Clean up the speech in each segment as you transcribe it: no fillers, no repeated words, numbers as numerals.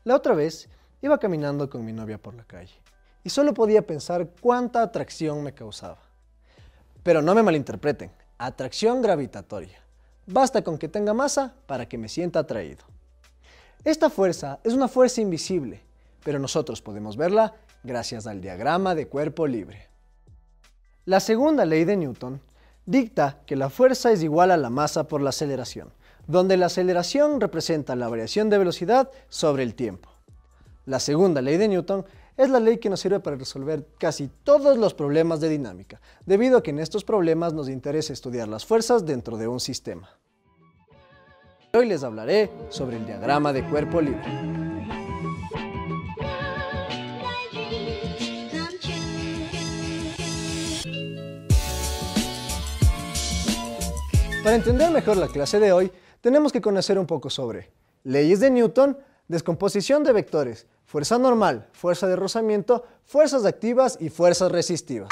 La otra vez iba caminando con mi novia por la calle y solo podía pensar cuánta atracción me causaba. Pero no me malinterpreten, atracción gravitatoria. Basta con que tenga masa para que me sienta atraído. Esta fuerza es una fuerza invisible, pero nosotros podemos verla gracias al diagrama de cuerpo libre. La segunda ley de Newton dicta que la fuerza es igual a la masa por la aceleración, donde la aceleración representa la variación de velocidad sobre el tiempo. La segunda ley de Newton es la ley que nos sirve para resolver casi todos los problemas de dinámica, debido a que en estos problemas nos interesa estudiar las fuerzas dentro de un sistema. Hoy les hablaré sobre el diagrama de cuerpo libre. Para entender mejor la clase de hoy, tenemos que conocer un poco sobre leyes de Newton, descomposición de vectores, fuerza normal, fuerza de rozamiento, fuerzas activas y fuerzas resistivas.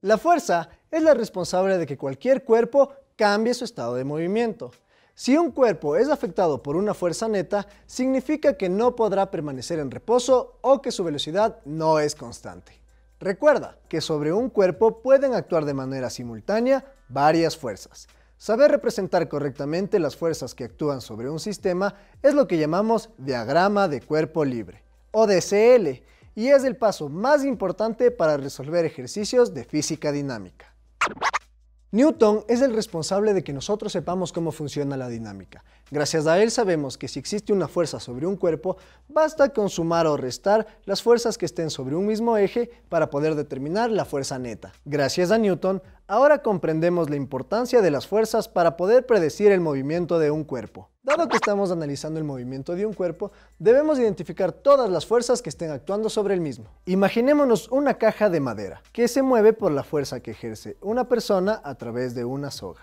La fuerza es la responsable de que cualquier cuerpo cambie su estado de movimiento. Si un cuerpo es afectado por una fuerza neta, significa que no podrá permanecer en reposo o que su velocidad no es constante. Recuerda que sobre un cuerpo pueden actuar de manera simultánea varias fuerzas. Saber representar correctamente las fuerzas que actúan sobre un sistema es lo que llamamos diagrama de cuerpo libre, o DCL, y es el paso más importante para resolver ejercicios de física dinámica. Newton es el responsable de que nosotros sepamos cómo funciona la dinámica. Gracias a él sabemos que si existe una fuerza sobre un cuerpo, basta con sumar o restar las fuerzas que estén sobre un mismo eje para poder determinar la fuerza neta. Gracias a Newton, ahora comprendemos la importancia de las fuerzas para poder predecir el movimiento de un cuerpo. Dado que estamos analizando el movimiento de un cuerpo, debemos identificar todas las fuerzas que estén actuando sobre el mismo. Imaginémonos una caja de madera, que se mueve por la fuerza que ejerce una persona a través de una soga.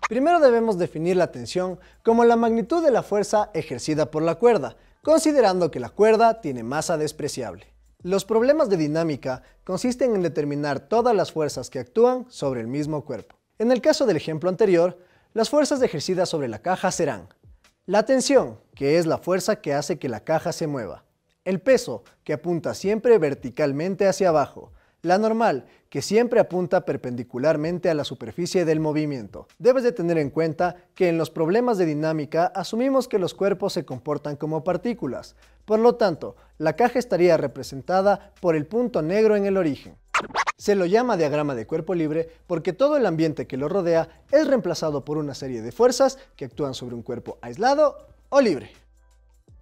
Primero debemos definir la tensión como la magnitud de la fuerza ejercida por la cuerda, considerando que la cuerda tiene masa despreciable. Los problemas de dinámica consisten en determinar todas las fuerzas que actúan sobre el mismo cuerpo. En el caso del ejemplo anterior, las fuerzas ejercidas sobre la caja serán la tensión, que es la fuerza que hace que la caja se mueva. El peso, que apunta siempre verticalmente hacia abajo. La normal, que siempre apunta perpendicularmente a la superficie del movimiento. Debes de tener en cuenta que en los problemas de dinámica asumimos que los cuerpos se comportan como partículas. Por lo tanto, la caja estaría representada por el punto negro en el origen. Se lo llama diagrama de cuerpo libre porque todo el ambiente que lo rodea es reemplazado por una serie de fuerzas que actúan sobre un cuerpo aislado o libre.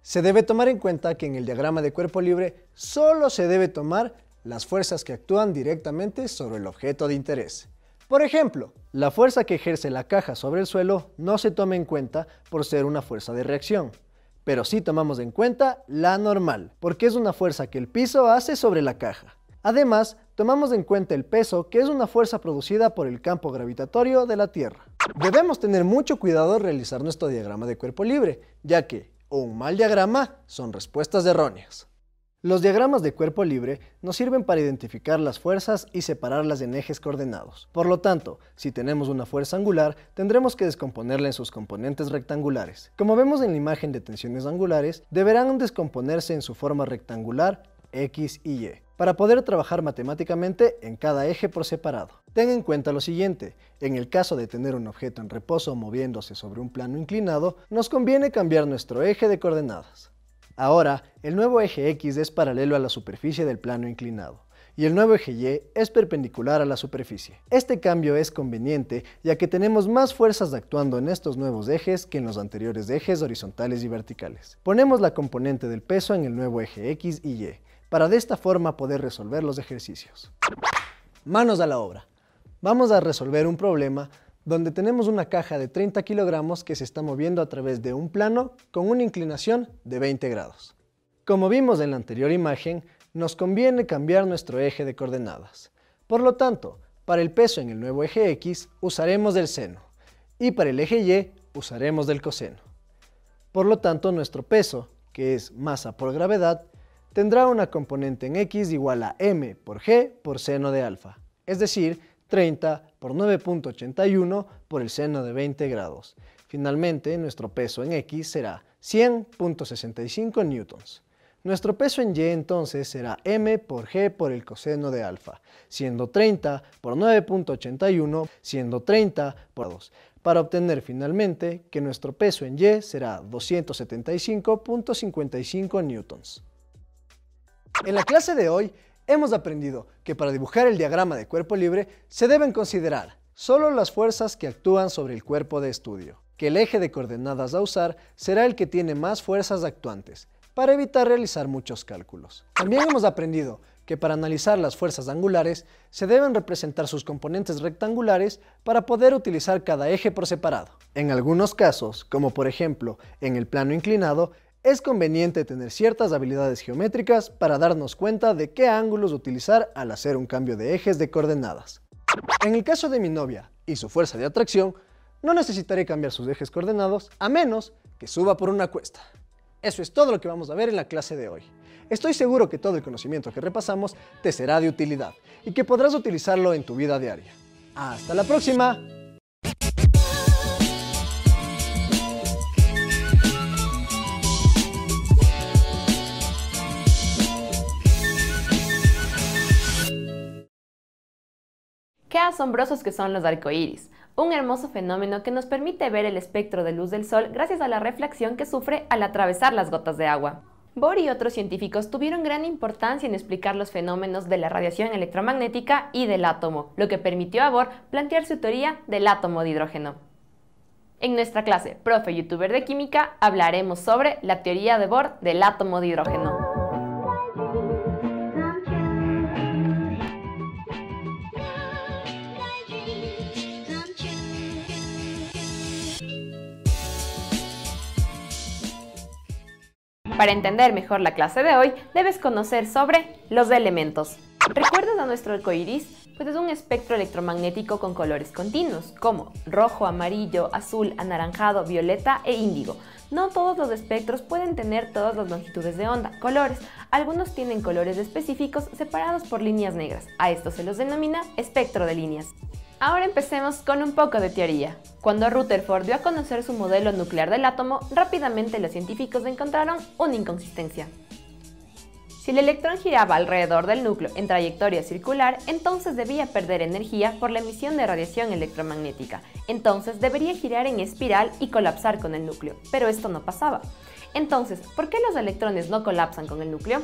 Se debe tomar en cuenta que en el diagrama de cuerpo libre solo se debe tomar las fuerzas que actúan directamente sobre el objeto de interés. Por ejemplo, la fuerza que ejerce la caja sobre el suelo no se toma en cuenta por ser una fuerza de reacción, pero sí tomamos en cuenta la normal, porque es una fuerza que el piso hace sobre la caja. Además, tomamos en cuenta el peso, que es una fuerza producida por el campo gravitatorio de la Tierra. Debemos tener mucho cuidado al realizar nuestro diagrama de cuerpo libre, ya que un mal diagrama son respuestas erróneas. Los diagramas de cuerpo libre nos sirven para identificar las fuerzas y separarlas en ejes coordenados. Por lo tanto, si tenemos una fuerza angular, tendremos que descomponerla en sus componentes rectangulares. Como vemos en la imagen de tensiones angulares, deberán descomponerse en su forma rectangular, X y Y, para poder trabajar matemáticamente en cada eje por separado. Ten en cuenta lo siguiente: en el caso de tener un objeto en reposo moviéndose sobre un plano inclinado, nos conviene cambiar nuestro eje de coordenadas. Ahora, el nuevo eje X es paralelo a la superficie del plano inclinado, y el nuevo eje Y es perpendicular a la superficie. Este cambio es conveniente ya que tenemos más fuerzas actuando en estos nuevos ejes que en los anteriores ejes horizontales y verticales. Ponemos la componente del peso en el nuevo eje X y Y, para de esta forma poder resolver los ejercicios. Manos a la obra. Vamos a resolver un problema donde tenemos una caja de 30 kilogramos que se está moviendo a través de un plano con una inclinación de 20 grados. Como vimos en la anterior imagen, nos conviene cambiar nuestro eje de coordenadas. Por lo tanto, para el peso en el nuevo eje X usaremos del seno y para el eje Y usaremos del coseno. Por lo tanto, nuestro peso, que es masa por gravedad, tendrá una componente en X igual a m por g por seno de alfa, es decir, 30 por 9.81 por el seno de 20 grados. Finalmente, nuestro peso en X será 100.65 newtons. Nuestro peso en Y entonces será m por g por el coseno de alfa, siendo 30 por 9.81, siendo 30 por 2, para obtener finalmente que nuestro peso en Y será 275.55 newtons. En la clase de hoy hemos aprendido que para dibujar el diagrama de cuerpo libre se deben considerar solo las fuerzas que actúan sobre el cuerpo de estudio, que el eje de coordenadas a usar será el que tiene más fuerzas actuantes, para evitar realizar muchos cálculos. También hemos aprendido que para analizar las fuerzas angulares se deben representar sus componentes rectangulares para poder utilizar cada eje por separado. En algunos casos, como por ejemplo en el plano inclinado, es conveniente tener ciertas habilidades geométricas para darnos cuenta de qué ángulos utilizar al hacer un cambio de ejes de coordenadas. En el caso de mi novia y su fuerza de atracción, no necesitaré cambiar sus ejes coordenados a menos que suba por una cuesta. Eso es todo lo que vamos a ver en la clase de hoy. Estoy seguro que todo el conocimiento que repasamos te será de utilidad y que podrás utilizarlo en tu vida diaria. ¡Hasta la próxima! ¡Qué asombrosos que son los arcoíris! Un hermoso fenómeno que nos permite ver el espectro de luz del sol gracias a la reflexión que sufre al atravesar las gotas de agua. Bohr y otros científicos tuvieron gran importancia en explicar los fenómenos de la radiación electromagnética y del átomo, lo que permitió a Bohr plantear su teoría del átomo de hidrógeno. En nuestra clase Profe Youtuber de Química hablaremos sobre la teoría de Bohr del átomo de hidrógeno. Para entender mejor la clase de hoy, debes conocer sobre los elementos. ¿Recuerdas a nuestro arcoíris? Pues es un espectro electromagnético con colores continuos, como rojo, amarillo, azul, anaranjado, violeta e índigo. No todos los espectros pueden tener todas las longitudes de onda, colores. Algunos tienen colores específicos separados por líneas negras. A esto se los denomina espectro de líneas. Ahora empecemos con un poco de teoría. Cuando Rutherford dio a conocer su modelo nuclear del átomo, rápidamente los científicos encontraron una inconsistencia. Si el electrón giraba alrededor del núcleo en trayectoria circular, entonces debía perder energía por la emisión de radiación electromagnética. Entonces debería girar en espiral y colapsar con el núcleo, pero esto no pasaba. Entonces, ¿por qué los electrones no colapsan con el núcleo?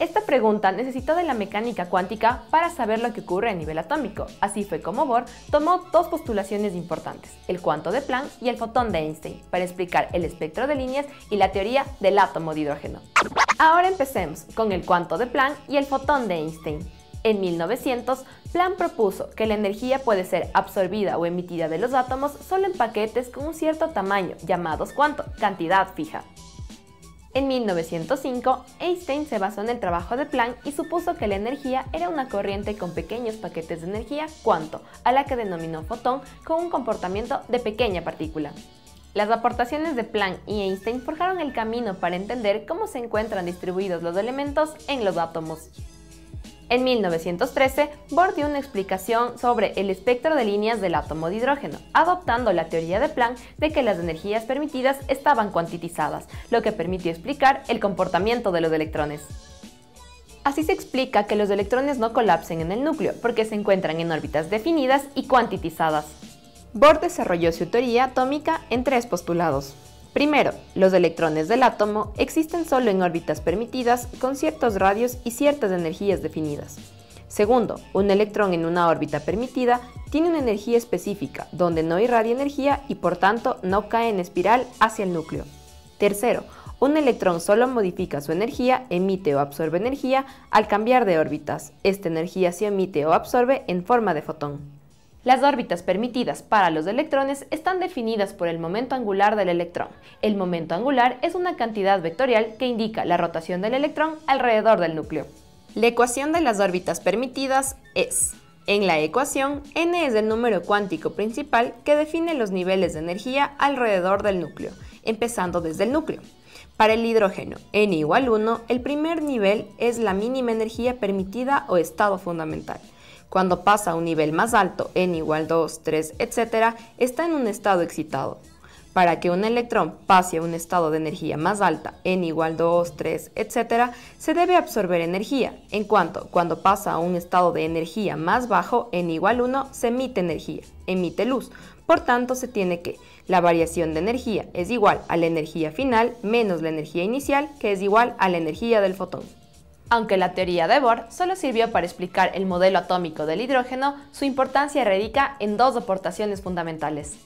Esta pregunta necesitó de la mecánica cuántica para saber lo que ocurre a nivel atómico. Así fue como Bohr tomó dos postulaciones importantes, el cuanto de Planck y el fotón de Einstein, para explicar el espectro de líneas y la teoría del átomo de hidrógeno. Ahora empecemos con el cuanto de Planck y el fotón de Einstein. En 1900, Planck propuso que la energía puede ser absorbida o emitida de los átomos solo en paquetes con un cierto tamaño, llamados cuanto, cantidad fija. En 1905, Einstein se basó en el trabajo de Planck y supuso que la energía era una corriente con pequeños paquetes de energía cuanto, a la que denominó fotón, con un comportamiento de pequeña partícula. Las aportaciones de Planck y Einstein forjaron el camino para entender cómo se encuentran distribuidos los elementos en los átomos. En 1913, Bohr dio una explicación sobre el espectro de líneas del átomo de hidrógeno, adoptando la teoría de Planck de que las energías permitidas estaban cuantizadas, lo que permitió explicar el comportamiento de los electrones. Así se explica que los electrones no colapsen en el núcleo, porque se encuentran en órbitas definidas y cuantizadas. Bohr desarrolló su teoría atómica en tres postulados. Primero, los electrones del átomo existen solo en órbitas permitidas con ciertos radios y ciertas energías definidas. Segundo, un electrón en una órbita permitida tiene una energía específica donde no irradia energía y por tanto no cae en espiral hacia el núcleo. Tercero, un electrón solo modifica su energía, emite o absorbe energía al cambiar de órbitas. Esta energía se emite o absorbe en forma de fotón. Las órbitas permitidas para los electrones están definidas por el momento angular del electrón. El momento angular es una cantidad vectorial que indica la rotación del electrón alrededor del núcleo. La ecuación de las órbitas permitidas es: en la ecuación, n es el número cuántico principal que define los niveles de energía alrededor del núcleo, empezando desde el núcleo. Para el hidrógeno, n igual 1, el primer nivel es la mínima energía permitida o estado fundamental. Cuando pasa a un nivel más alto, n igual 2, 3, etc., está en un estado excitado. Para que un electrón pase a un estado de energía más alta, n igual 2, 3, etc., se debe absorber energía, en cuanto cuando pasa a un estado de energía más bajo, n igual 1, se emite energía, emite luz. Por tanto, se tiene que la variación de energía es igual a la energía final menos la energía inicial, que es igual a la energía del fotón. Aunque la teoría de Bohr solo sirvió para explicar el modelo atómico del hidrógeno, su importancia radica en dos aportaciones fundamentales.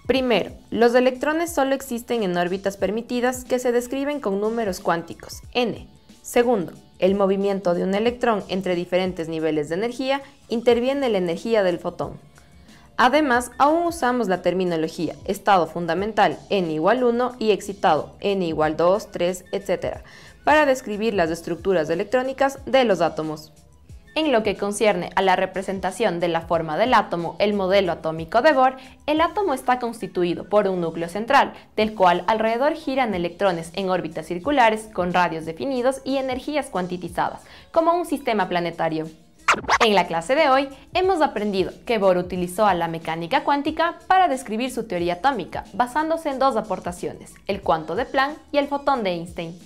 Primero, los electrones solo existen en órbitas permitidas que se describen con números cuánticos, n. Segundo, el movimiento de un electrón entre diferentes niveles de energía interviene en la energía del fotón. Además, aún usamos la terminología estado fundamental n igual 1 y excitado n igual 2, 3, etc. para describir las estructuras electrónicas de los átomos. En lo que concierne a la representación de la forma del átomo, el modelo atómico de Bohr, el átomo está constituido por un núcleo central, del cual alrededor giran electrones en órbitas circulares con radios definidos y energías cuantitizadas, como un sistema planetario. En la clase de hoy hemos aprendido que Bohr utilizó a la mecánica cuántica para describir su teoría atómica, basándose en dos aportaciones, el cuanto de Planck y el fotón de Einstein.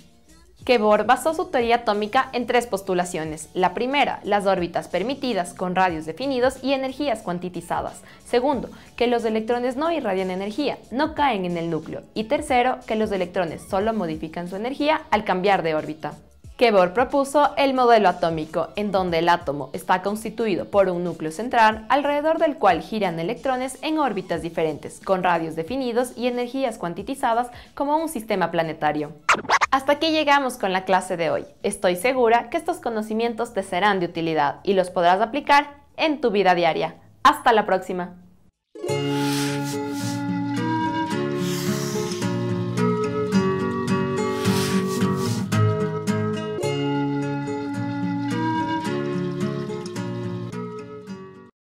Que Bohr basó su teoría atómica en tres postulaciones. La primera, las órbitas permitidas con radios definidos y energías cuantitizadas. Segundo, que los electrones no irradian energía, no caen en el núcleo. Y tercero, que los electrones solo modifican su energía al cambiar de órbita. Que Bohr propuso el modelo atómico, en donde el átomo está constituido por un núcleo central, alrededor del cual giran electrones en órbitas diferentes, con radios definidos y energías cuantitizadas como un sistema planetario. Hasta aquí llegamos con la clase de hoy. Estoy segura que estos conocimientos te serán de utilidad y los podrás aplicar en tu vida diaria. ¡Hasta la próxima!